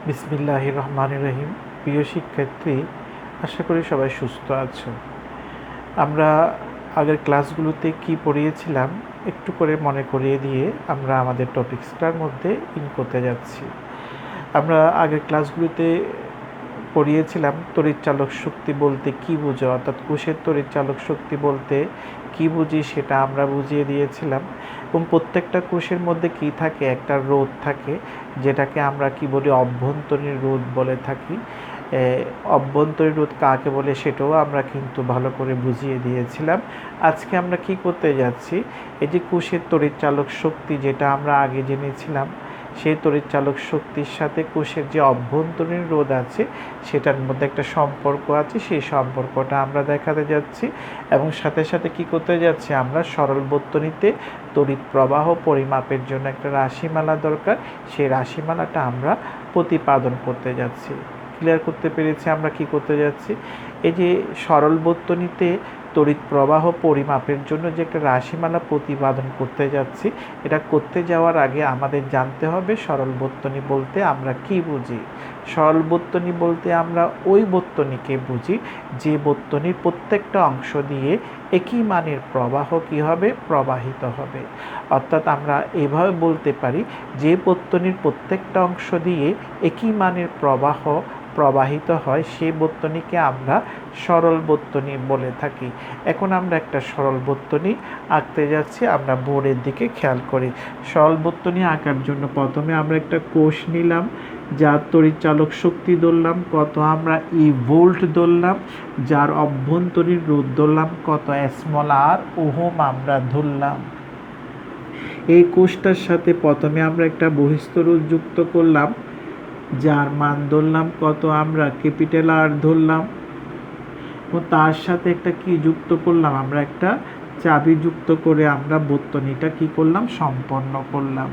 বিসমিল্লাহির রহমানির রহিম। প্রিয় শিক্ষার্থী, আশা করি সবাই সুস্থ আছো। আমরা আগের ক্লাসগুলোতে কি পড়িয়েছিলাম একটু করে মনে করিয়ে দিয়ে আমরা আমাদের টপিকসটার মধ্যে করতে যাচ্ছি। আমরা আগের ক্লাসগুলোতে পড়িয়েছিলাম তড়িৎচালক শক্তি বলতে কি বুঝো, অর্থাৎ কোষের তড়িৎচালক শক্তি বলতে কি বুঝি সেটা আমরা বুঝিয়ে দিয়েছিলাম। এবং প্রত্যেকটা কোষের মধ্যে কি থাকে, একটা রোধ থাকে, যেটাকে আমরা কি বলি অভ্যন্তরীণ রোধ বলে থাকি। অভ্যন্তরীণ রোধ কাকে বলে সেটাও আমরা কিন্তু ভালো করে বুঝিয়ে দিয়েছিলাম। আজকে আমরা কি করতে যাচ্ছি, এই যে কোষের তড়িৎচালক শক্তি যেটা আমরা আগে জেনেছিলাম, সেই তড়িৎচালক শক্তির সাথে কোষের যে অভ্যন্তরীণ রোধ আছে সেটার মধ্যে একটা সম্পর্ক আছে, সেই সম্পর্কটা আমরা দেখাতে যাচ্ছি। এবং সাথে সাথে কি করতে যাচ্ছি, আমরা সরল বর্তনীতে তড়িৎ প্রবাহ পরিমাপের জন্য একটা রাশিমালা দরকার, সেই রাশিমালাটা আমরা প্রতিপাদন করতে যাচ্ছি। ক্লিয়ার করতে পেরেছি আমরা কি করতে যাচ্ছি? এই যে সরল বর্তনীতে তড়িৎ প্রবাহ পরিমাপের জন্য যে একটা রাশিমালা প্রতিপাদন করতে যাচ্ছি, এটা করতে যাওয়ার আগে আমাদের জানতে হবে সরল বর্তনী বলতে আমরা কি বুঝি। সরল বর্তনী বলতে আমরা ওই বর্তনীকে বুঝি যে বর্তনীর প্রত্যেকটা অংশ দিয়ে একই মানের প্রবাহ কি হবে, প্রবাহিত হবে। অর্থাৎ আমরা এভাবে বলতে পারি যে বর্তনীর প্রত্যেকটা অংশ দিয়ে একই মানের প্রবাহ প্রবাহিত হয় সেই বর্তনীকে আমরা সরল বর্তনী বলে থাকি। এখন আমরা একটা সরল বর্তনী আঁকতে যাচ্ছি, আমরা বোর্ডের দিকে খেয়াল করি। সরল বর্তনী আঁকার জন্য প্রথমে আমরা একটা কোষ নিলাম, যার তড়িৎচালক শক্তি ধরলাম কত, আমরা ভোল্ট ধরলাম, যার অভ্যন্তরীণ রোধ ধরলাম কত, স্মল আর ওহম আমরা ধরলাম। এই কোষটার সাথে প্রথমে আমরা একটা বহিস্থ রোধ যুক্ত করলাম, যার মান ধরলাম কত, আমরা ক্যাপিটাল আর ধরলাম। ও তার সাথে একটা কি যুক্ত করলাম, আমরা একটা চাবি যুক্ত করে আমরা বর্তনীটা কি করলাম, সম্পন্ন করলাম।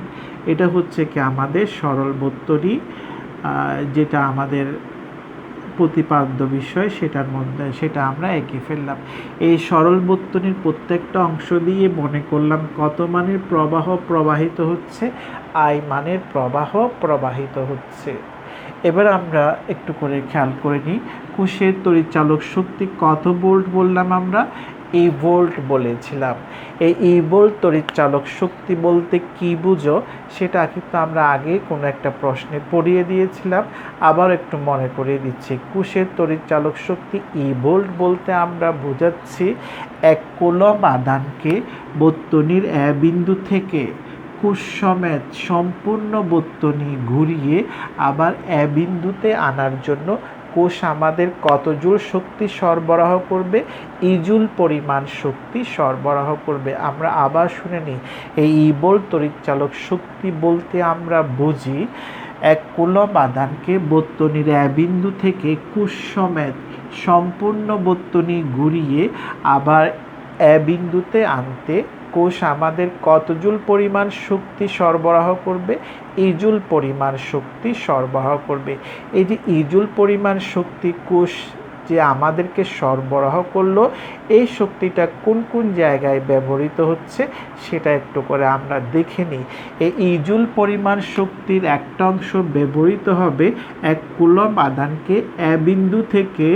এটা হচ্ছে কি আমাদের সরল বর্তনী, যেটা আমাদের প্রতিপাদ্য বিষয়, সেটার মধ্যে সেটা আমরা এঁকে ফেললাম। এই সরল বর্তনীর প্রত্যেকটা অংশ দিয়ে মনে করলাম কত মানের প্রবাহ প্রবাহিত হচ্ছে, আই মানের প্রবাহ প্রবাহিত হচ্ছে। এবার আমরা একটু করে খেয়াল করে নিই, কোষের তড়িৎচালক শক্তি কত ভোল্ট বললাম, আমরা এই ভোল্ট বলেছিলাম। এই ভোল্ট তড়িৎচালক শক্তি বলতে কি বুঝো সেটা কিন্তু আমরা আগে কোনো একটা প্রশ্নে পড়িয়ে দিয়েছিলাম, আবার একটু মনে করিয়ে দিচ্ছি। কোষের তড়িৎচালক শক্তি ই ভোল্ট বলতে আমরা বোঝাচ্ছি এক কুলম্ব আধানকে বর্তনীর এ বিন্দু থেকে কোষ সমেত সম্পূর্ণ বর্তনী ঘুরিয়ে আবার এ বিন্দুতে আনার জন্য কোষ আমাদের কত জুল শক্তি সরবরাহ করবে, ইজুল পরিমাণ শক্তি সরবরাহ করবে। আমরা আবার শুনে নিই, এই ভোল্ট তড়িৎচালক শক্তি বলতে আমরা বুঝি এক কুলম্ব আধানকে বর্তনীর এ বিন্দু থেকে কোষ সমেত সম্পূর্ণ বর্তনী ঘুরিয়ে আবার এ বিন্দুতে আনতে কোষ আমাদের কত জুল পরিমাণ শক্তি সরবরাহ করবে, ইজুল পরিমাণ শক্তি সরবরাহ করবে। এই যে ইজুল পরিমাণ শক্তি কোষ যে আমাদেরকে সরবরাহ করলো, এই শক্তিটা কোন কোন জায়গায় ব্যবহৃত হচ্ছে সেটা একটু করে আমরা দেখে নিই। এই ইজুল পরিমাণ শক্তির একটা অংশ ব্যবহৃত হবে এক কুলম্ব আধানকে এ বিন্দু থেকে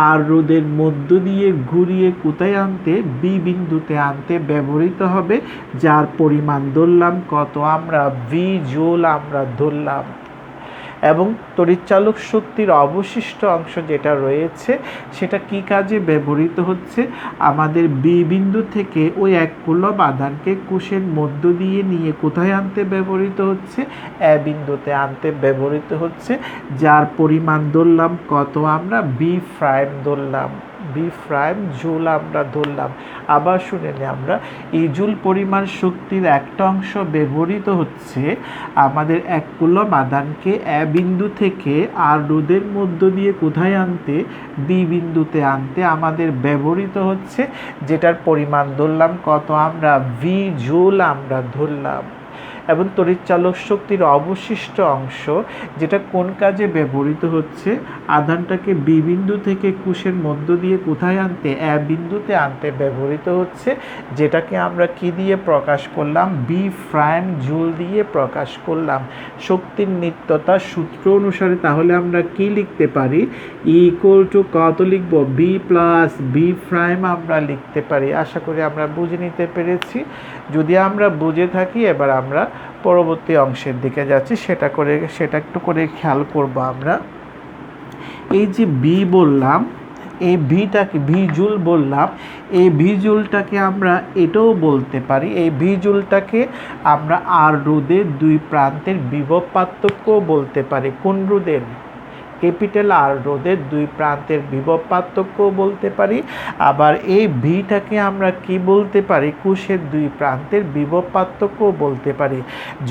আর রোধের মধ্য দিয়ে ঘুরিয়ে কোথায় আনতে, বি বিন্দুতে আনতে ব্যবহৃত হবে, যার পরিমাণ ধরলাম কত, আমরা ভি জুল আমরা ধরলাম। এবং তড়িৎচালক শক্তির অবশিষ্ট অংশ যেটা রয়েছে সেটা কি কাজে ব্যবহৃত হচ্ছে, আমাদের বি বিন্দু থেকে ওই এক কুলম্ব আধানকে কোষের মধ্য দিয়ে নিয়ে কোথায় আনতে ব্যবহৃত হচ্ছে, এ বিন্দুতে আনতে ব্যবহৃত হচ্ছে, যার পরিমাণ ধরলাম কত, আমরা বি প্রাইম ধরলাম, বি প্রাইম জুল আমরা ধরলাম। আবার শুনে নিই আমরা, এই জুল পরিমাণ শক্তির একটা অংশ ব্যবহৃত হচ্ছে আমাদের এক কুলম্ব আধানকে এ বিন্দু থেকে আর রোধের মধ্য দিয়ে কোথায় আনতে, বি বিন্দুতে আনতে আমাদের ব্যবহৃত হচ্ছে, যেটার পরিমাণ ধরলাম কত, আমরা ভি জুল আমরা ধরলাম। এবং তড়িৎচালক শক্তির অবশিষ্ট অংশ যেটা কোন কাজে ব্যবহৃত হচ্ছে, আধানটাকে বি বিন্দু থেকে কোষের মধ্য দিয়ে কোথায় আনতে, এ বিন্দুতে আনতে ব্যবহৃত হচ্ছে, যেটাকে আমরা কি দিয়ে প্রকাশ করলাম, বি প্রাইম জুল দিয়ে প্রকাশ করলাম শক্তির নিত্যতার সূত্র অনুসারে। তাহলে আমরা কি লিখতে পারি, ইকুয়াল টু কত লিখব, বি প্লাস বি প্রাইম আমরা লিখতে পারি। আশা করি আমরা বুঝে নিতে পেরেছি। যদি আমরা বুঝে থাকি, এবার আমরা পরবর্তী অংশের দিকে যাচ্ছি, সেটা একটু করে খেয়াল করব। আমরা এই যে বি বললাম, এই ভিটাকে ভি জুল বললাম, এই ভি জুলটাকে আমরা এটাও বলতে পারি, এই ভি জুলটাকে আমরা আর রোধের দুই প্রান্তের বিভব পার্থক্যও বলতে পারি। কোন রোধের, ক্যাপিটাল আর রোধের দুই প্রান্তের বিভব পার্থক্যও বলতে পারি। আবার এই ভিটাকে আমরা কি বলতে পারি, কোষের দুই প্রান্তের বিভব পার্থক্যও বলতে পারি।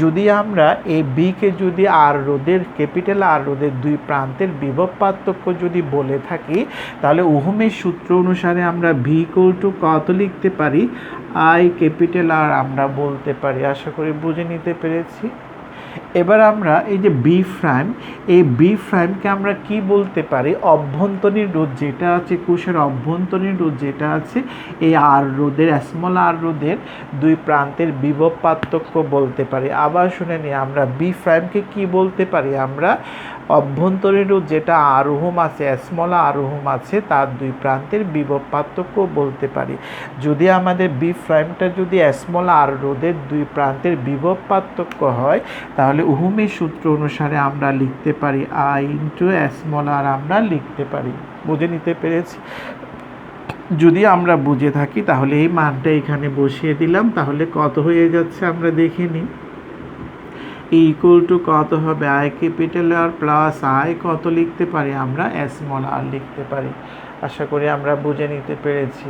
যদি আমরা এই বিকে যদি আর রোধের, ক্যাপিটাল আর রোধের দুই প্রান্তের বিভব পার্থক্য যদি বলে থাকি, তাহলে ওহমের সূত্র অনুসারে আমরা ভি ইকুয়াল টু কত লিখতে পারি, আই ক্যাপিটাল আর আমরা বলতে পারি। আশা করি বুঝে নিতে পেরেছি। এবার আমরা এই যে বি প্রাইম, এই বি প্রাইমকে আমরা কি বলতে পারি, অভ্যন্তরীণ রোধ যেটা আছে, কোষের অভ্যন্তরীণ রোধ যেটা আছে, এই আর রোধের, স্মল আর রোধের দুই প্রান্তের বিভব পার্থক্য বলতে পারি। আবার শুনে নিই, আমরা বি প্রাইমকে কি বলতে পারি, আমরা অভ্যন্তরীণ রোধ যেটা আর ওহম আছে, স্মল আর ওহম আছে, তার দুই প্রান্তের বিভব পার্থক্য বলতে পারি। যদি আমাদের বি প্রাইমটা যদি স্মল আর রোধের দুই প্রান্তের বিভব পার্থক্য হয়, তাহলে ওহমের সূত্র অনুসারে আমরা লিখতে পারি আই ইন্টু স্মল আর আমরা লিখতে পারি। বুঝে নিতে পেরেছি। যদি আমরা বুঝে থাকি, তাহলে এই মানটা এখানে বসিয়ে দিলাম। তাহলে কত হয়ে যাচ্ছে আমরা দেখে নিই। ইকুয়াল টু কত হবে, I capital R plus I কত লিখতে পারি, আমরা স্মল আর লিখতে পারি। আশা করি আমরা বুঝে নিতে পেরেছি।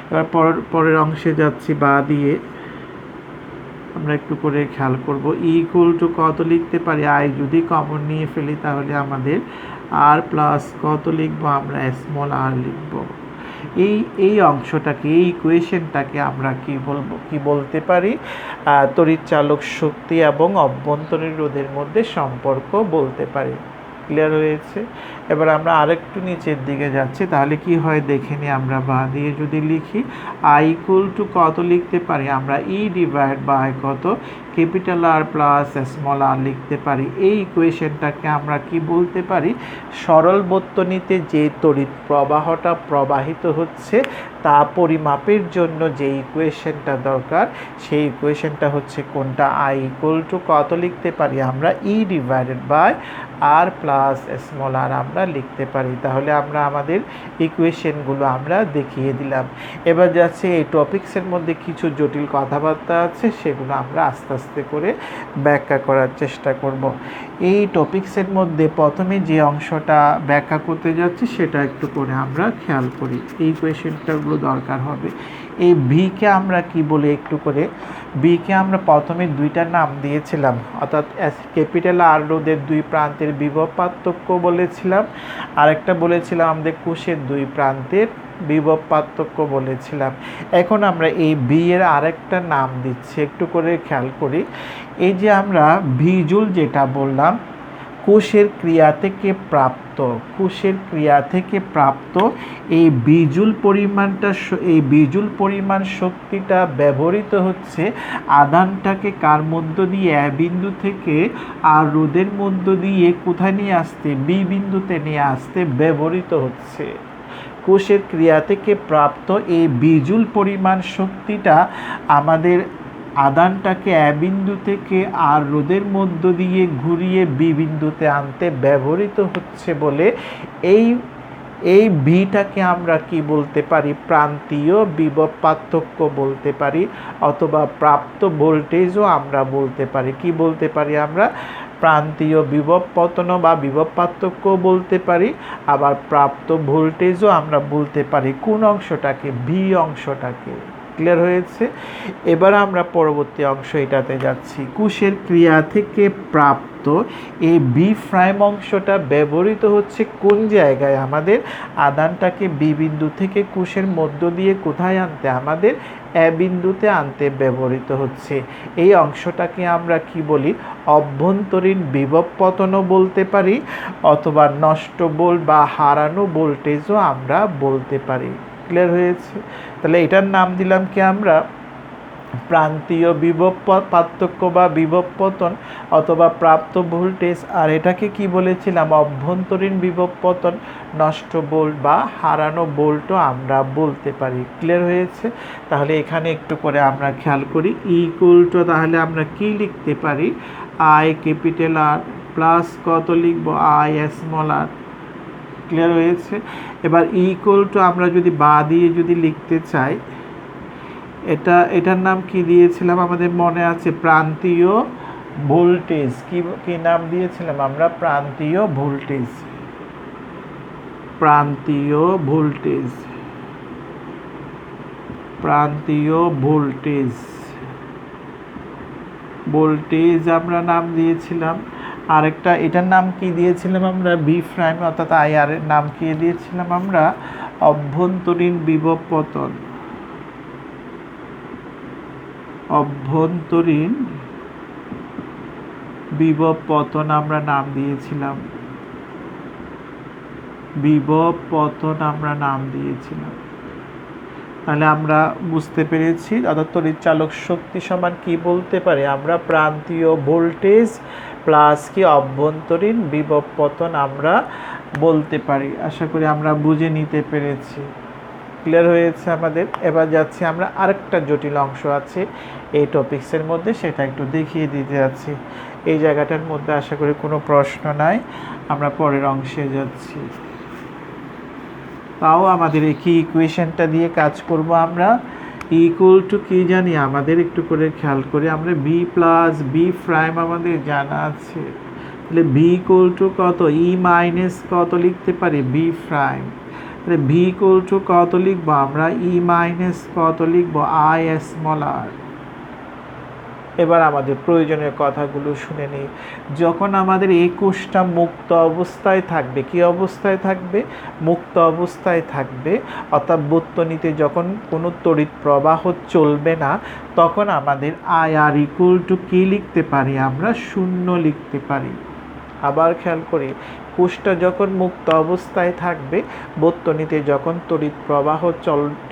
এবার পরের অংশে যাচ্ছি, বা দিয়ে আমরা একটু করে খেয়াল করব। ইকুয়াল টু কত লিখতে পারি, আই যদি কমন নিয়ে ফেলি, তাহলে আমাদের আর প্লাস কত লিখবো, আমরা স্মল আর লিখব। এই অংশটাকে, এই ইকুয়েশনটাকে আমরা কি বলতে পারি, তড়িৎচালক শক্তি এবং অভ্যন্তরীণ রোধের মধ্যে সম্পর্ক বলতে পারি। ক্লিয়ার হয়েছে। এবার আমরা আরেকটু নিচের দিকে যাচ্ছি, তাহলে কি হয় দেখে নিই। আমরা বা দিয়ে যদি লিখি, আই ইকুয়াল টু কত লিখতে পারি, আমরা ই ডিভাইড বাই কত, ক্যাপিটাল আর প্লাস স্মল আর লিখতে পারি। এই ইকুয়েশনটাকে আমরা কি বলতে পারি, সরল বর্তনীতে যে তড়িৎ প্রবাহটা প্রবাহিত হচ্ছে তা পরিমাপের জন্য যে ইকুয়েশনটা দরকার, সেই ইকুয়েশনটা হচ্ছে কোনটা, আই ইকুয়াল টু কত লিখতে পারি, আমরা E divided by R plus small r আমরা লিখতে পারি। তাহলে আমরা আমাদের ইকুয়েশনগুলো আমরা দেখিয়ে দিলাম। এবার যাচ্ছে এই টপিক্সের মধ্যে কিছু জটিল কথাবার্তা আছে, সেগুলো আমরা আস্তে আস্তে করে ব্যাখ্যা করার চেষ্টা করব। এই টপিক্সের মধ্যে প্রথমে যে অংশটা ব্যাখ্যা করতে যাচ্ছি, সেটা একটু করে আমরা খেয়াল করি। এই ইকুয়েশনটাগুলো দরকার হবে। এই ভিকে আমরা কি বলি একটু করে, বিকে আমরা প্রথমে দুইটা নাম দিয়েছিলাম, অর্থাৎ ক্যাপিটাল আর রোধের দুই প্রান্তের বিভব পার্থক্য বলেছিলাম, আরেকটা বলেছিলাম আমাদের কোষের দুই প্রান্তের বিভব পার্থক্য বলেছিলাম। এখন আমরা এই বি এর আরেকটা নাম দিচ্ছি, একটু করে খেয়াল করি। এই যে আমরা ভি জুল যেটা বললাম, কোষের ক্রিয়া থেকে প্রাপ্ত এই বিজুল পরিমাণ শক্তিটা ব্যবহৃত হচ্ছে আধানটাকে কার মধ্য দিয়ে, এ বিন্দু থেকে আর রোধের মধ্য দিয়ে কোথায় নিয়ে আসতে, বি বিন্দুতে নিয়ে আসতে ব্যবহৃত হচ্ছে। কোষের ক্রিয়া থেকে প্রাপ্ত এই বিজুল পরিমাণ শক্তিটা আমাদের আধানটাকে এ বিন্দু থেকে আর রোধের মধ্য দিয়ে ঘুরিয়ে বি বিন্দুতে আনতে ব্যবহৃত হচ্ছে বলে এই ভিটাকে আমরা কি বলতে পারি, প্রান্তীয় বিভব পার্থক্য বলতে পারি, অথবা প্রাপ্ত ভোল্টেজও আমরা বলতে পারি। কি বলতে পারি আমরা, প্রান্তীয় বিভব পতন বা বিভব পার্থক্য বলতে পারি, আবার প্রাপ্ত ভোল্টেজও আমরা বলতে পারি। কোন অংশটাকে, ভি অংশটাকে। ক্লিয়ার হয়েছে? এবার আমরা পরবর্তী অংশ এটাতে যাচ্ছি। কোষের ক্রিয়া থেকে প্রাপ্ত এই বি প্রাইম অংশটা ব্যবহৃত হচ্ছে কোন জায়গায়? আমাদের আধানটাকে বি বিন্দু থেকে কোষের মধ্য দিয়ে কোথায় আনতে? আমাদের এ বিন্দুতে আনতে ব্যবহৃত হচ্ছে। এই অংশটাকে আমরা কি বলি? অভ্যন্তরীণ বিভব পতনও বলতে পারি, অথবা নষ্ট বল বা হারানো ভোল্টেজও আমরা বলতে পারি। ক্লিয়ার হয়েছে? তাহলে এটার নাম দিলাম কি আমরা? প্রান্তীয় বিভব পার্থক্য বা বিভব পতন অথবা প্রাপ্ত ভোল্টেজ। আর এটাকে কি বলেছিলাম? অভ্যন্তরীণ বিভব পতন, নষ্ট ভোল্ট বা হারানো ভোল্টও আমরা বলতে পারি। ক্লিয়ার হয়েছে? তাহলে এখানে একটু করে আমরা খেয়াল করি। ইকুয়াল টু, তাহলে আমরা কি লিখতে পারি? আই ক্যাপিটাল আর প্লাস কত লিখবো? I small R. ক্লিয়ার হয়েছে? এবার ইকুয়াল টু আমরা যদি বা দিয়ে যদি লিখতে চাই, এটার নাম কি দিয়েছিলাম আমাদের মনে আছে? প্রান্তীয় ভোল্টেজ। কি নাম দিয়েছিলাম আমরা? প্রান্তীয় ভোল্টেজ। প্রান্তীয় ভোল্টেজ, প্রান্তীয় ভোল্টেজ, ভোল্টেজ আমরা নাম দিয়েছিলাম। আরেকটা এটার নাম কি দিয়েছিলাম আমরা? বি প্রাইম, অর্থাৎ আই আর এর নাম কি দিয়েছিলাম আমরা? অভ্যন্তরীণ বিভব পতন। অভ্যন্তরীণ বিভব পতন আমরা নাম দিয়েছিলাম। বিভব পতন আমরা নাম দিয়েছিলাম। তাহলে আমরা বুঝতে পেরেছি, অর্থাৎ তড়িৎ চালক শক্তি সমান কি বলতে পারি আমরা? প্রান্তীয় ভোল্টেজ প্লাস কি অভ্যন্তরীণ বিভব পতন আমরা বলতে পারি। আশা করি আমরা বুঝে নিতে পেরেছি। ক্লিয়ার হয়েছে আমাদের? এবার যাচ্ছি আমরা আরেকটা জটিল অংশ আছে এই টপিক্সের মধ্যে, সেটা একটু দেখিয়ে দিতে যাচ্ছি। এই জায়গাটার মধ্যে আশা করি কোনো প্রশ্ন নাই, আমরা পরের অংশে যাচ্ছি। তাও আমাদের এই কি ইকুয়েশনটা দিয়ে কাজ করব আমরা? ইকুয়াল টু কি জানি আমাদের? একটু করে খেয়াল করি আমরা। বি প্লাস বি প্রাইম আমাদের জানা আছে। তাহলে বি ইকুয়াল টু কত? ই মাইনাস কত লিখতে পারি? B prime. তাহলে ভি ইকুয়াল টু কত লিখবো আমরা? ই মাইনাস কত লিখবো? I small r. এবার আমাদের প্রয়োজনীয় কথাগুলো শুনে নিই। যখন আমাদের এই কোষটা মুক্ত অবস্থায় থাকবে, কি অবস্থায় থাকবে? মুক্ত অবস্থায় থাকবে, অর্থাৎ বর্তনীতে যখন কোনো তড়িৎ প্রবাহ চলবে না, তখন আমাদের আই আর ইকুয়াল টু কী লিখতে পারি আমরা? শূন্য লিখতে পারি। আবার খেয়াল করি, কোষটা যখন মুক্ত অবস্থায় থাকবে, বর্তনীতে যখন তড়িৎ প্রবাহ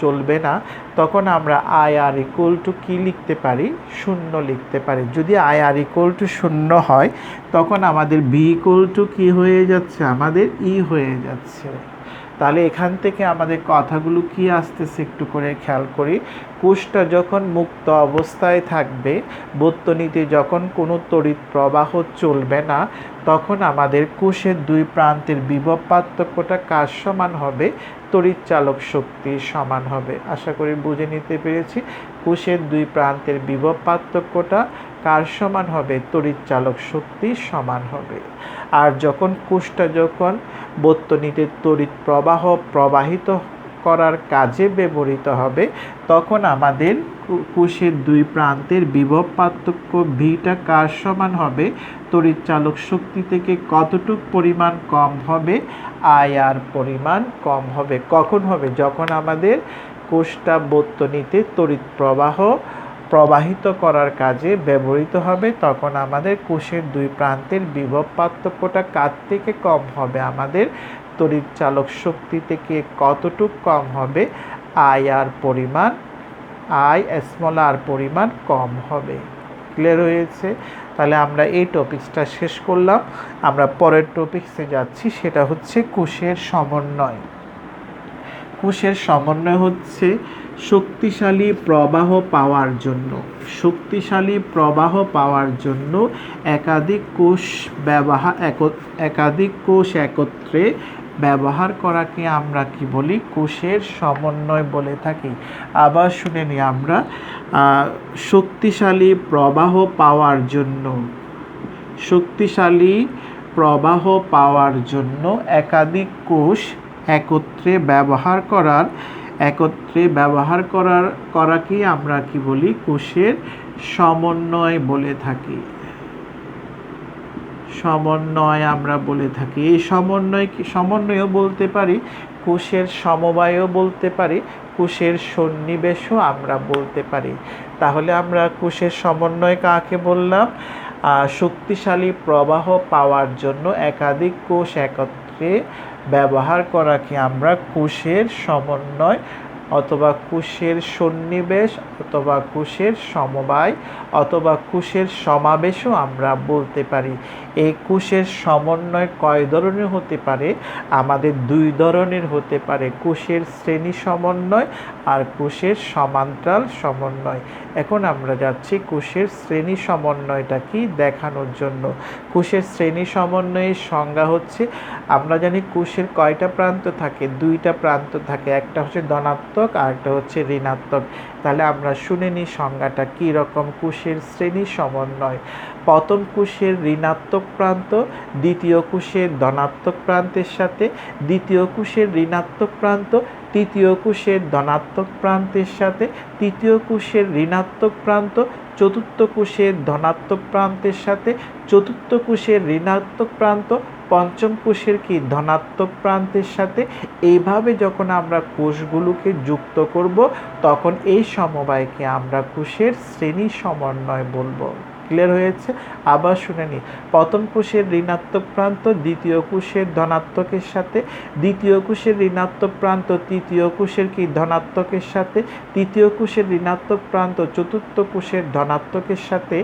চলবে না, তখন আমরা আই আর ইকুয়াল টু কী লিখতে পারি? শূন্য লিখতে পারি। যদি আই আর ইকুয়াল টু শূন্য হয়, তখন আমাদের বি ইকুয়াল টু কী হয়ে যাচ্ছে? আমাদের ই হয়ে যাচ্ছে। তাহলে এখান থেকে আমাদের কথাগুলো কি আসতেছে একটু করে খেয়াল করি। কোষটা যখন মুক্ত অবস্থায় থাকবে, বর্তনীতে যখন কোনো তড়িৎ প্রবাহ চলবে না, তখন আমাদের কোষের দুই প্রান্তের বিভব পার্থক্যটা কার সমান হবে? তড়িৎ চালক শক্তির সমান হবে। আশা করি বুঝে নিতে পেরেছি। কোষের দুই প্রান্তের বিভব পার্থক্যটা কার সমান হবে? তড়িৎ চালক শক্তির সমান হবে। আর যখন কোষটা যখন বর্তনীতে তড়িৎ প্রবাহ প্রবাহিত করার কাজে ব্যবহৃত হবে, তখন আমাদের কোষের দুই প্রান্তের বিভব পার্থক্য ভিটা কার সমান হবে? তড়িৎ চালক শক্তি থেকে কতটুক পরিমাণ কম হবে? আই আর পরিমাণ কম হবে। কখন হবে? যখন আমাদের কোষটা বর্তনীতে তড়িৎ প্রবাহ প্রবাহিত করার কাজে ব্যবহৃত হবে, তখন আমাদের কোষের দুই প্রান্তের বিভব পার্থক্যটা কার থেকে কম হবে? আমাদের তড়িৎ চালক শক্তি থেকে কতটুক কম হবে? আই আর পরিমাণ, আই স্মল আর পরিমাণ কম হবে। ক্লিয়ার হয়েছে? তাহলে আমরা এই টপিকসটা শেষ করলাম। আমরা পরের টপিকসে যাচ্ছি, সেটা হচ্ছে কোষের সমন্বয়। কোষের সমন্বয় হচ্ছে শক্তিশালী প্রবাহ পাওয়ার জন্য, শক্তিশালী প্রবাহ পাওয়ার জন্য একাধিক কোষ একত্রে ব্যবহার করাকে আমরা কি বলি? কোষের সমন্বয় বলে থাকি। আবার শুনে নিই আমরা, শক্তিশালী প্রবাহ পাওয়ার জন্য, শক্তিশালী প্রবাহ পাওয়ার জন্য একাধিক কোষ একত্রে ব্যবহার করার একত্রে ব্যবহার করাকে আমরা কি বলি? কোষের সমন্বয় বলে থাকি। সমন্বয় আমরা বলে থাকি। এই সমন্বয়ও বলতে পারি, কোষের সমবায়ও বলতে পারি, কোষের সন্নিবেশও আমরা বলতে পারি। তাহলে আমরা কোষের সমন্বয় কাকে বললাম? শক্তিশালী প্রবাহ পাওয়ার জন্য একাধিক কোষ একত্রে ব্যবহার করাকে আমরা কোষের সমন্বয় অথবা কোষের সন্নিবেশ অথবা কোষের সমবায় অথবা কোষের সমাবেশও আমরা বলতে পারি। এই কোষের সমন্বয় কয় ধরনের হতে পারে? আমাদের দুই ধরনের হতে পারে, কোষের শ্রেণী সমন্বয় আর কোষের সমান্তরাল সমন্বয়। এখন আমরা যাচ্ছি কোষের শ্রেণী সমন্বয়টা কি দেখানোর জন্য। কোষের শ্রেণী সমন্বয়ের সংজ্ঞা হচ্ছে, আমরা জানি কোষের কয়টা প্রান্ত থাকে? দুইটা প্রান্ত থাকে, একটা হচ্ছে ধনাত্মক আর একটা হচ্ছে ঋণাত্মক। তাহলে আমরা শুনে নিই সংজ্ঞাটা কী রকম। কোষের শ্রেণী সমন্বয়: প্রথম কোষের ঋণাত্মক প্রান্ত দ্বিতীয় কোষের ধনাত্মক প্রান্তের সাথে, দ্বিতীয় কোষের ঋণাত্মক প্রান্ত তৃতীয় কোষের ধনাত্মক প্রান্তের সাথে, তৃতীয় কোষের ঋণাত্মক প্রান্ত চতুর্থ কোষের ধনাত্মক প্রান্তের সাথে, চতুর্থ কোষের ঋণাত্মক প্রান্ত পঞ্চম কোষের কি ধনাত্মক প্রান্তের সাথে। এইভাবে যখন আমরা কোষগুলোকে যুক্ত করব, তখন এই সমবায়কে আমরা কোষের শ্রেণী সমন্বয় বলবো। ক্লিয়ার হয়েছে? আবার শুনে নিই। প্রথম কোষের ঋণাত্মক প্রান্ত দ্বিতীয় কোষের ধনাত্মকের সাথে, দ্বিতীয় কোষের ঋণাত্মক প্রান্ত তৃতীয় কোষের কি ধনাত্মকের সাথে, তৃতীয় কোষের ঋণাত্মক প্রান্ত চতুর্থ কোষের ধনাত্মকের সাথে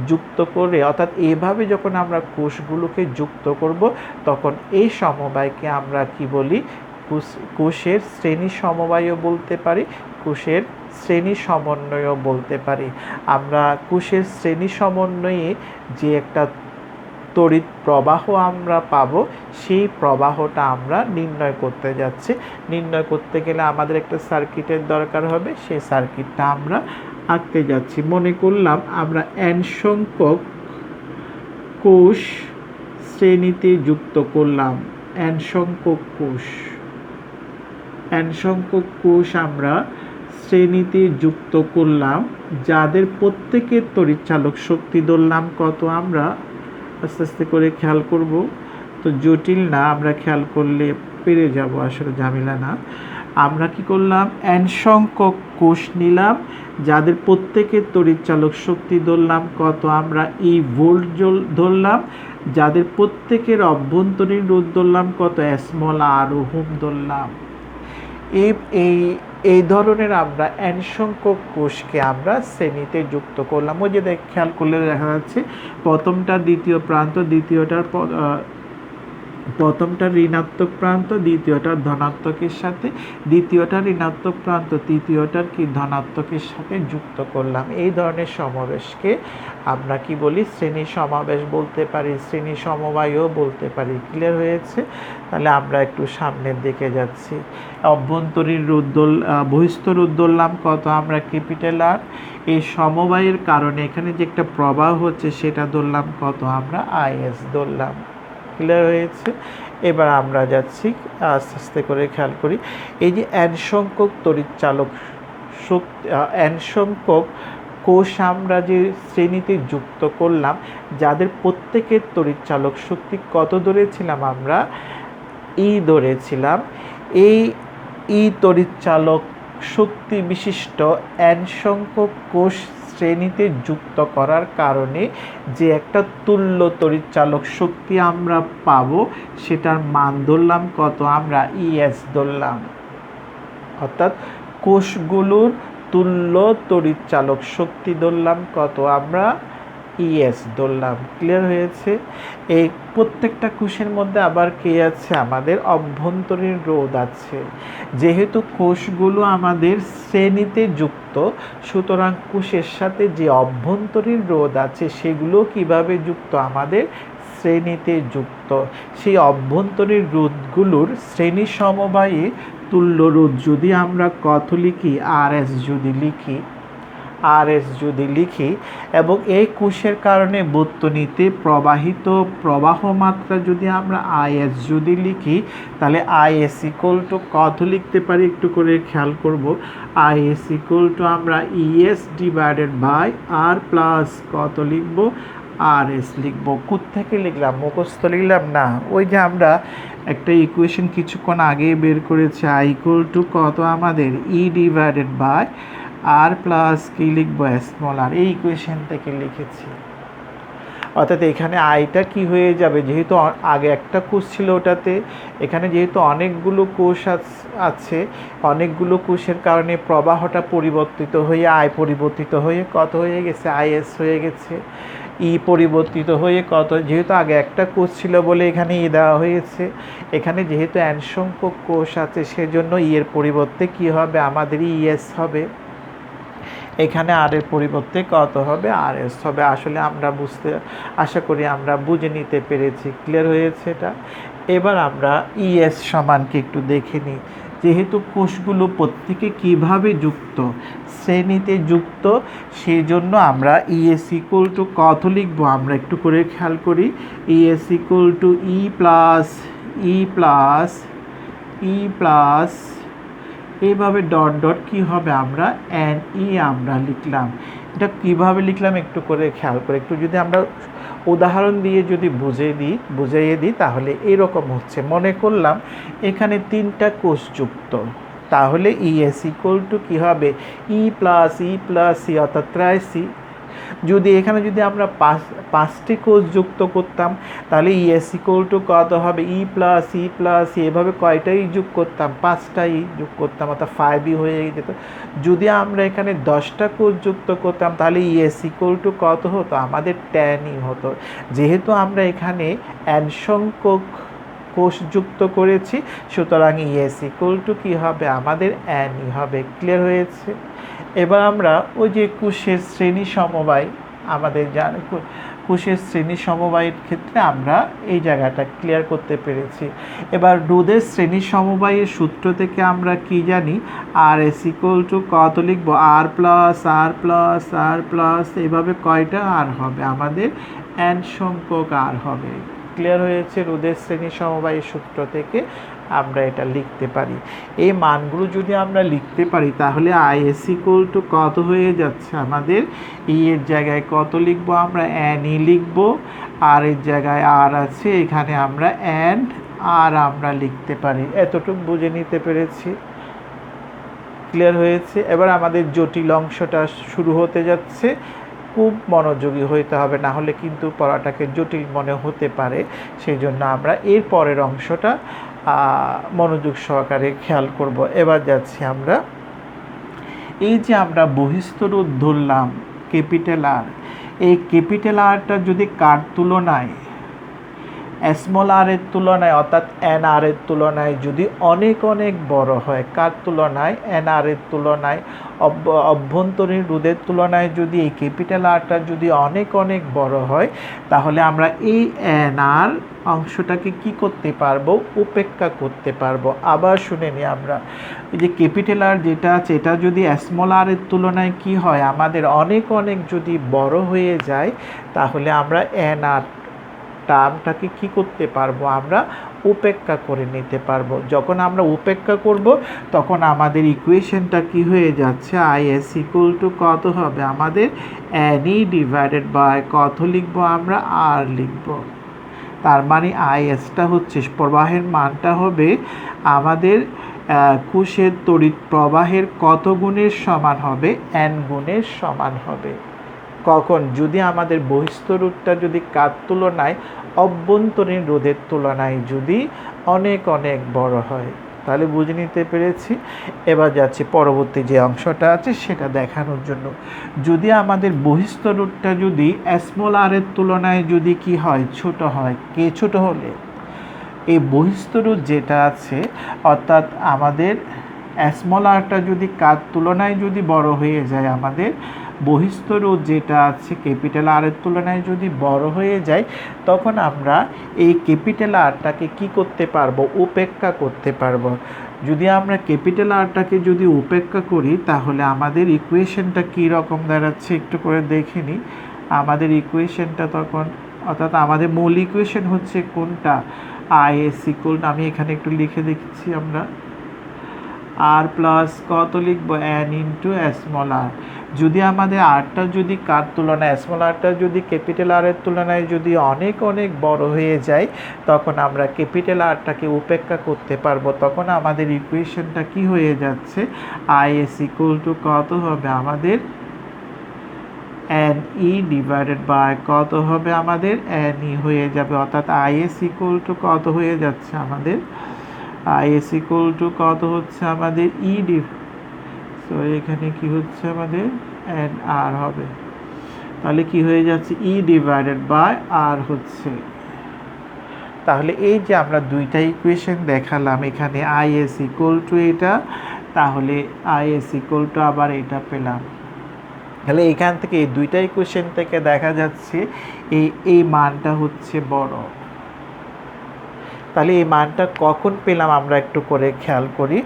যুক্ত করে, অর্থাৎ এইভাবে যখন আমরা কোষগুলোকে যুক্ত করব, তখন এই সমবায়কে আমরা কি বলি? কোষের শ্রেণী সমবায়ও বলতে পারি, কোষের শ্রেণী সমন্বয়ও বলতে পারি। আমরা কোষের শ্রেণী সমন্বয়ে যে একটা তড়িৎ প্রবাহ আমরা পাবো, সেই প্রবাহটা আমরা নির্ণয় করতে যাচ্ছি। নির্ণয় করতে গেলে আমাদের একটা সার্কিটের দরকার হবে, সেই সার্কিটটা আমরা আঁকতে যাচ্ছি। মনে করলাম আমরা n সংখ্যক কোষ শ্রেণীতে যুক্ত করলাম। n সংখ্যক কোষ আমরা শ্রেণীতে যুক্ত করলাম, যাদের প্রত্যেকের তড়িৎচালক শক্তি ধরলাম কত? আমরা আস্তে আস্তে করে খেয়াল করব, তো জটিল না, আমরা খেয়াল করলে পেরে যাব, আসলে ঝামেলা না। আমরা কি করলাম? n সংখ্যক কোষ নিলাম, যাদের প্রত্যেকের তড়িৎচালক শক্তি ধরলাম কত? আমরা E ভোল্ট ধরলাম, যাদের প্রত্যেকের অভ্যন্তরীণ রোধ ধরলাম কত? স্মল r ওহম ধরলাম। এই ধরনের আমরা n সংখ্যক কোষকে আমরা শ্রেণীতে যুক্ত করলাম। ওই যে খেয়াল করলে দেখা যাচ্ছে প্রথমটা দ্বিতীয় প্রান্ত, প্রথমটা ঋণাত্মক প্রান্ত দ্বিতীয়টার ধনাত্মকের সাথে, দ্বিতীয়টা ঋণাত্মক প্রান্ত তৃতীয়টার কি ধনাত্মকের সাথে যুক্ত করলাম। এই ধরনের সমাবেশকে আমরা কি বলি? শ্রেণী সমাবেশ বলতে পারি, শ্রেণী সমবায়ও বলতে পারি। ক্লিয়ার হয়েছে? তাহলে আমরা একটু সামনের দিকে যাচ্ছি। অভ্যন্তরীণ বহিস্থ রোধ ধরলাম কত? আমরা ক্যাপিটাল R। এই সমবায়ের কারণে এখানে যে একটা প্রবাহ হচ্ছে সেটা ধরলাম কত? আমরা IS ধরলাম। ক্লিয়ার হয়েছে? এবার আমরা যাচ্ছি, আস্তে আস্তে করে খেয়াল করি। এই যে n সংখ্যক তড়িৎচালক শক্তি, n সংখ্যক কোষ আমরা যে শ্রেণীতে যুক্ত করলাম, যাদের প্রত্যেকের তড়িৎচালক শক্তি কত ধরেছিলাম? আমরা E ধরেছিলাম। এই E তড়িৎচালক শক্তি বিশিষ্ট n সংখ্যক কোষ শ্রেণীতে যুক্ত করার কারণে যে একটা তুল্য তড়িৎচালক শক্তি আমরা পাবো, সেটার মান ধরলাম কত? আমরা ES ধরলাম। অর্থাৎ কোষগুলোর তুল্য তড়িৎচালক শক্তি ধরলাম কত? আমরা ES ধরলাম। ক্লিয়ার হয়েছে? এই প্রত্যেকটা কোষের মধ্যে আবার কে আছে? আমাদের অভ্যন্তরীণ রোধ আছে। যেহেতু কোষগুলো আমাদের শ্রেণীতে যুক্ত, সুতরাং কোষের সাথে যে অভ্যন্তরীণ রোধ আছে সেগুলো কিভাবে যুক্ত? আমাদের শ্রেণীতে যুক্ত। সেই অভ্যন্তরীণ রোধগুলোর শ্রেণী সমবায়ে তুল্য রোধ যদি আমরা কত লিখি? RS যদি লিখি, আর এস যদি লিখি এবং এই কোষের কারণে বর্তনীতে প্রবাহিত প্রবাহ মাত্রা যদি আমরা আই এস যদি লিখি, তাহলে আই এস ইকুয়াল টু কত লিখতে পারি একটু করে খেয়াল করব। আই এস ইকুয়াল টু আমরা ES divided by R plus কত লিখব, আর এস লিখব। কোত্থেকে লিখলাম, মুখস্থ লিখলাম না, ওই যে আমরা একটা ইকুয়েশন কিছুক্ষণ আগে বের করেছি, আই ইকুয়াল টু কত আমাদের E divided by R plus কি লিখবো স্মল আর, এই ইকুয়েশন থেকে লিখেছি। অর্থাৎ এখানে আইটা কি হয়ে যাবে, যেহেতু আগে একটা কোষ ছিল ওটাতে, এখানে যেহেতু অনেকগুলো কোষ আছে, অনেকগুলো কোষের কারণে প্রবাহটা পরিবর্তিত হয়ে আই পরিবর্তিত হয়ে কত হয়ে গেছে, আই এস হয়ে গেছে। ই পরিবর্তিত হয়ে কত, যেহেতু আগে একটা কোষ ছিল বলে এখানে ই দেওয়া হয়েছে, এখানে যেহেতু এন সংখ্যক কোষ আছে সেজন্য ই এর পরিবর্তে কি হবে আমাদের ইএস হবে, এখানে আর এর পরিবর্তে কত হবে, আর এস হবে। আসলে আমরা আশা করি আমরা বুঝে নিতে পেরেছি, ক্লিয়ার হয়েছে এটা। এবার আমরা ইএস সমানকে একটু দেখে নিই। যেহেতু কোষগুলো প্রত্যেকে কিভাবে যুক্ত, শ্রেণীতে যুক্ত, সেই জন্য আমরা ইএস ইকুয়াল টু কত লিখবো আমরা একটু করে খেয়াল করি। ES equal to E plus E plus E plus এইভাবে ডট ডট কী হবে আমরা এন ই আমরা লিখলাম। এটা কিভাবে লিখলাম একটু করে খেয়াল করে, একটু যদি আমরা উদাহরণ দিয়ে যদি বুঝিয়ে দিই তাহলে এরকম হচ্ছে। মনে করলাম এখানে 3টা কোষ যুক্ত, তাহলে ইএস ইকুয়াল টু কী হবে ই প্লাস ই অর্থাৎ 3 যদি এখানে যদি আমরা 5টি কোষ যুক্ত করতাম তাহলে ইএস ইকুয়াল টু কত হবে ই প্লাস এভাবে কয়টাই যোগ করতাম, 5টাই যোগ করতাম, অর্থাৎ 5ই হয়ে যেত। যদি আমরা এখানে 10টা কোষ যুক্ত করতাম তাহলে ইএস ইকুয়াল টু কত হতো আমাদের 10ই হতো। যেহেতু আমরা এখানে n সংখ্যক কোষ যুক্ত করেছি, সুতরাং ইএস ইকুয়াল টু কী হবে আমাদের nই হবে। ক্লিয়ার হয়েছে? এবার আমরা ওই যে কোষের শ্রেণী সমবায়, আমাদের কোষের শ্রেণী সমবায়ের ক্ষেত্রে আমরা এই জায়গাটা ক্লিয়ার করতে পেরেছি। এবার রোধের শ্রেণী সমবায়ের সূত্র থেকে আমরা কি জানি, আর এস ইকুয়াল টু কত লিখবো আর প্লাস এভাবে কয়টা আর হবে আমাদের n সংখ্যক আর হবে। ক্লিয়ার হয়েছে? রোধের শ্রেণী সমবায়ের সূত্র থেকে আমরা এটা লিখতে পারি। এই মানগুলো যদি আমরা লিখতে পারি তাহলে আই এস ইকুয়াল টু কত হয়ে যাচ্ছে আমাদের, ই এর জায়গায় কত লিখবো আমরা এন ই লিখবো, আর এর জায়গায় আর আছে, এখানে আমরা এন আর আমরা লিখতে পারি। এতটুকু বুঝে নিতে পেরেছি। ক্লিয়ার হয়েছে? এবার আমাদের জটিল অংশটা শুরু হতে যাচ্ছে। খুব মনোযোগী হইতে হবে, না হলে কিন্তু পড়াটাকে জটিল মনে হতে পারে। সেই জন্য আমরা এর পরের অংশটা মনোযোগ সহকারে খেয়াল করব। এবার যাচ্ছি আমরা, এই যে আমরা বহিস্থ রোধ ধরলাম ক্যাপিটাল আর, এই ক্যাপিটাল আরটা যদি কার তুলনায় স্মল আর এর তুলনায় অর্থাৎ এন আর এর তুলনায় যদি অনেক অনেক বড় হয়, কার তুলনায় এন আর এর তুলনায়, অভ্যন্তরীণ রোধের তুলনায় যদি এই ক্যাপিটাল আরটা যদি অনেক অনেক বড় হয়, তাহলে আমরা এই এন আর অংশটাকে কি করতে পারবো, উপেক্ষা করতে পারবো। আবার শুনে নিই আমরা, এই যে ক্যাপিটাল আর যেটা আছে এটা যদি স্মল আর এর তুলনায় কি হয় আমাদের অনেক অনেক যদি বড় হয়ে যায়, তাহলে আমরা এন আর টার্মটাকে কি করতে পারবো, আমরা উপেক্ষা করে নিতে পারবো। যখন আমরা উপেক্ষা করব তখন আমাদের ইকুয়েশনটা কি হয়ে যাচ্ছে, আই এস ইকুয়াল টু কত হবে আমাদের এন ই ডিভাইডেড বাই কত লিখবো আমরা আর লিখবো। তার মানে আই এসটা হচ্ছে প্রবাহের মানটা হবে আমাদের কোষের তড়িৎ প্রবাহের কত গুণের সমান হবে, এন গুণের সমান হবে। কখন, যদি আমাদের বহিস্থ রোধটা যদি কার তুলনায় অভ্যন্তরীণ রোধের তুলনায় যদি অনেক অনেক বড় হয়। তাহলে বুঝে নিতে পেরেছি। এবার যাচ্ছি পরবর্তী যে অংশটা আছে সেটা দেখানোর জন্য। যদি আমাদের বহিস্থ রোধটা যদি স্মল আর এর তুলনায় যদি কি হয়, ছোট হয়, কে ছোট হলে এই বহিস্থ রোধ যেটা আছে অর্থাৎ আমাদের স্মল আরটা যদি কার তুলনায় যদি বড় হয়ে যায় আমাদের বহিস্থ রোধ যেটা আছে ক্যাপিটাল আর এর তুলনায় যদি বড় হয়ে যায়, তখন আমরা এই ক্যাপিটাল আরটাকে কি করতে পারবো, উপেক্ষা করতে পারবো। যদি আমরা ক্যাপিটাল আরটাকে যদি উপেক্ষা করি, তাহলে আমাদের ইকুয়েশনটা কী রকম দাঁড়াচ্ছে একটু করে দেখে নিই। আমাদের ইকুয়েশনটা তখন, অর্থাৎ আমাদের মূল ইকুয়েশন হচ্ছে কোনটা, আইএস ইকুয়াল, আমি এখানে একটু লিখে দেখছি, আমরা আর প্লাস কত লিখবো, এন ইন্টু স্মল আর। যদি আমাদের আরটা যদি কার তুলনায়, স্মল আরটা যদি ক্যাপিটাল আর এর তুলনায় যদি অনেক অনেক বড় হয়ে যায়, তখন আমরা ক্যাপিটাল আরটাকে উপেক্ষা করতে পারবো। তখন আমাদের ইকুয়েশনটা কি হয়ে যাচ্ছে, আইএস ইকুয়াল টু কত হবে আমাদের, এন ই ডিভাইডেড বাই কত হবে আমাদের, এন ই হয়ে যাবে। অর্থাৎ আইএস ইকুয়াল টু কত হয়ে যাচ্ছে আমাদের, আইএস ইকুয়াল টু কত হচ্ছে আমাদের ই ডিভ, সো এখানে কি হচ্ছে আমাদের এন আর হবে। তাহলে কি হয়ে যাচ্ছে, ই ডিভাইডেড বাই আর হচ্ছে। তাহলে এই যে আমরা দুইটা ইকুয়েশন দেখালাম, এখানে আইএস ইকুয়াল টু এটা, তাহলে আইএস ইকুয়াল টু আবার এটা পেলাম। তাহলে এখান থেকে এই দুইটা ইকুয়েশন থেকে দেখা যাচ্ছে এই মানটা হচ্ছে বড়। তাহলে এই মানটা কখন পেলাম আমরা একটু করে খেয়াল করি।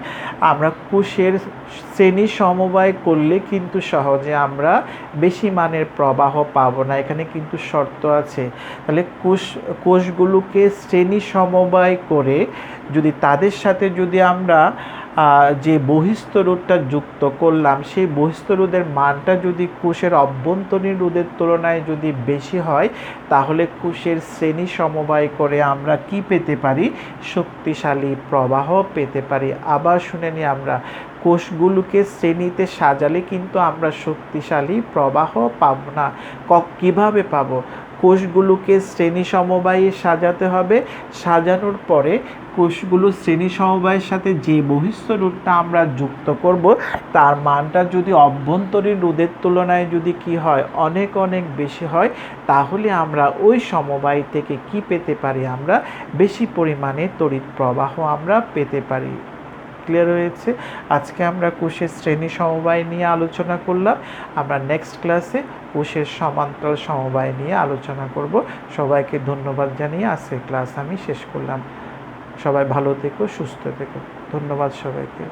আমরা কোষের শ্রেণী সমবায় করলে কিন্তু সহজে আমরা বেশি মানের প্রবাহ পাবো না, এখানে কিন্তু শর্ত আছে। তাহলে কোষগুলোকে শ্রেণী সমবায় করে যদি তাদের সাথে যদি আমরা যে বহিস্থ রোধটা যুক্ত করলাম, সেই বহিস্থ রোধের মানটা যদি কোষের অভ্যন্তরীণ রোধের তুলনায় যদি বেশি হয়, তাহলে কোষের শ্রেণী সমবায় করে আমরা কি পেতে পারি, শক্তিশালী প্রবাহ পেতে পারি। আবার শুনে নিই, আমরা কোষগুলোকে শ্রেণীতে সাজালে কিন্তু আমরা শক্তিশালী প্রবাহ পাবো না। কিভাবে পাবো, কোষগুলোকে শ্রেণী সমবায়ে সাজাতে হবে, সাজানোর পরে কোষগুলো শ্রেণী সমবায়ের সাথে যে বহিস্থ রোধটা আমরা যুক্ত করব, তার মানটা যদি অভ্যন্তরীণ রোধের তুলনায় যদি কি হয়, অনেক অনেক বেশি হয়, তাহলে আমরা ওই সমবায় থেকে কি পেতে পারি, আমরা বেশি পরিমাণে তড়িৎ প্রবাহ আমরা পেতে পারি। ক্লিয়ার হয়েছে? আজকে আমরা কোষের শ্রেণী সমবায় নিয়ে আলোচনা করলাম। আমরা নেক্সট ক্লাসে কোষের সমান্তরাল সমবায় নিয়ে আলোচনা করব। সবাইকে ধন্যবাদ জানিয়ে আজকের ক্লাস আমি শেষ করলাম। সবাই ভালো থেকো, সুস্থ থেকো। ধন্যবাদ সবাইকে।